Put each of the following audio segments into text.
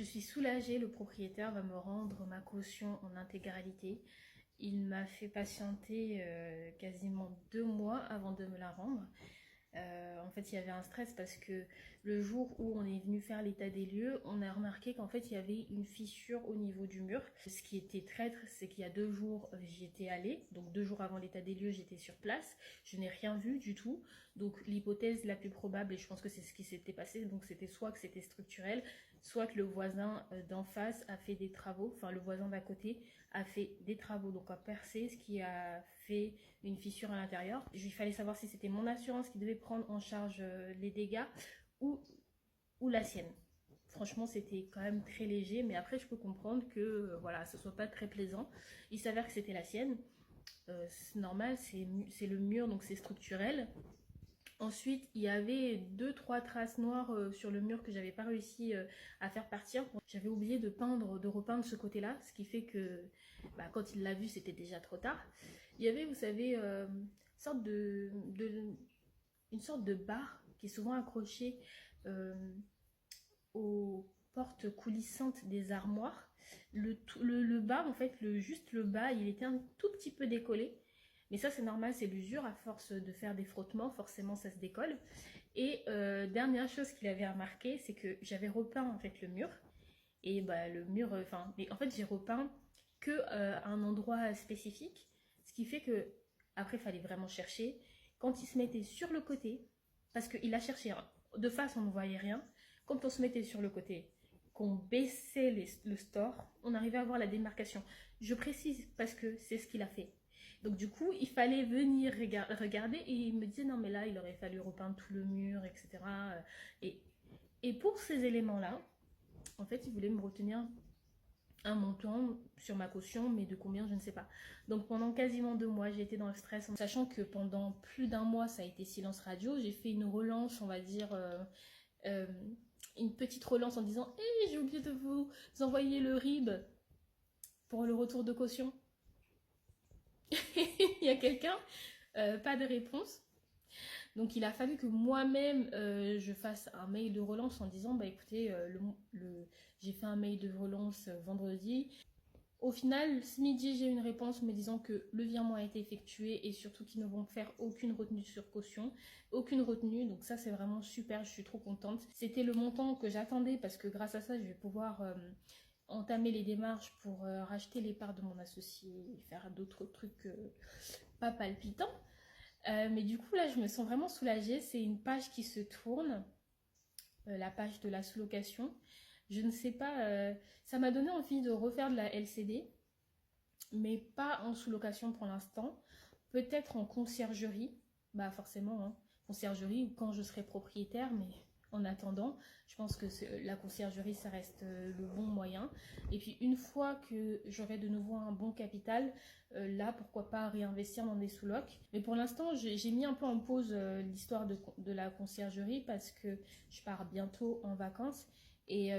Je suis soulagée, le propriétaire va me rendre ma caution en intégralité. Il m'a fait patienter quasiment 2 mois avant de me la rendre. En fait, il y avait un stress parce que le jour où on est venu faire l'état des lieux, on a remarqué qu'en fait, il y avait une fissure au niveau du mur. Ce qui était traître, c'est qu'il y a 2 jours, j'y étais allée. Donc 2 jours avant l'état des lieux, j'étais sur place. Je n'ai rien vu du tout. Donc l'hypothèse la plus probable, et je pense que c'est ce qui s'était passé, donc c'était soit que c'était structurel, soit que le voisin d'en face a fait des travaux, enfin le voisin d'à côté a fait des travaux, donc a percé, ce qui a fait une fissure à l'intérieur. Il fallait savoir si c'était mon assurance qui devait prendre en charge les dégâts ou, la sienne. Franchement, c'était quand même très léger, mais après, je peux comprendre que voilà, ce soit pas très plaisant. Il s'avère que c'était la sienne. C'est normal, c'est le mur, donc c'est structurel. Ensuite, il y avait 2-3 traces noires sur le mur que j'avais pas réussi à faire partir. J'avais oublié de repeindre ce côté-là, ce qui fait que quand il l'a vu, c'était déjà trop tard. Il y avait, vous savez, sorte une sorte de barre qui est souvent accrochée euh, aux portes coulissantes des armoires. Le bas, en fait, juste le bas, il était un tout petit peu décollé. Mais ça, c'est normal, c'est l'usure. À force de faire des frottements, forcément, ça se décolle. Et dernière chose qu'il avait remarqué, c'est que j'avais repeint en fait le mur. Et le mur, mais en fait, j'ai repeint que un endroit spécifique. Ce qui fait que, après, il fallait vraiment chercher. Quand il se mettait sur le côté, parce qu'il a cherché, hein, de face, on ne voyait rien. Quand on se mettait sur le côté, qu'on baissait le store, on arrivait à voir la démarcation. Je précise parce que c'est ce qu'il a fait. Donc du coup, il fallait venir regarder et il me disait non mais là, il aurait fallu repeindre tout le mur, etc. Et, et pour ces éléments-là, en fait, il voulait me retenir un montant sur ma caution, mais de combien, je ne sais pas. Donc pendant quasiment 2 mois, j'ai été dans le stress, sachant que pendant plus d'un mois, ça a été silence radio. J'ai fait une relance, on va dire, euh, une petite relance en disant hey, j'ai oublié de vous envoyer le RIB pour le retour de caution. Il y a quelqu'un, pas de réponse. Donc il a fallu que moi-même je fasse un mail de relance en disant bah écoutez, j'ai fait un mail de relance vendredi. Au final, ce midi, j'ai eu une réponse me disant que le virement a été effectué et surtout qu'ils ne vont faire aucune retenue sur caution, aucune retenue. Donc ça, c'est vraiment super, je suis trop contente. C'était le montant que j'attendais parce que grâce à ça, je vais pouvoir entamer les démarches pour racheter les parts de mon associé et faire d'autres trucs pas palpitants. Mais du coup, là, je me sens vraiment soulagée. C'est une page qui se tourne, la page de la sous-location. Je ne sais pas, ça m'a donné envie de refaire de la LCD, mais pas en sous-location pour l'instant. Peut-être en conciergerie, bah forcément, hein, conciergerie ou quand je serai propriétaire, mais en attendant, je pense que la conciergerie, ça reste le bon moyen. Et puis une fois que j'aurai de nouveau un bon capital, là, pourquoi pas réinvestir dans des sous-locs. Mais pour l'instant, j'ai mis un peu en pause l'histoire de la conciergerie parce que je pars bientôt en vacances. Et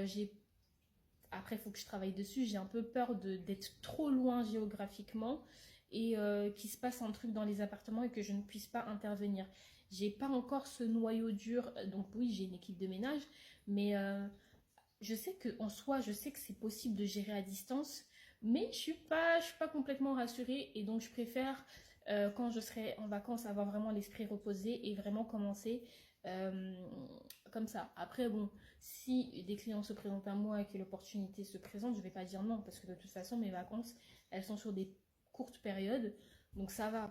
après, il faut que je travaille dessus. J'ai un peu peur d'être trop loin géographiquement et qu'il se passe un truc dans les appartements et que je ne puisse pas intervenir. J'ai pas encore ce noyau dur. Donc oui, j'ai une équipe de ménage, mais je sais que en soi, je sais que c'est possible de gérer à distance, mais je suis pas complètement rassurée et donc je préfère quand je serai en vacances avoir vraiment l'esprit reposé et vraiment commencer euh, comme ça. Après bon, si des clients se présentent à moi et que l'opportunité se présente, je vais pas dire non parce que de toute façon mes vacances elles sont sur des courtes périodes, donc ça va.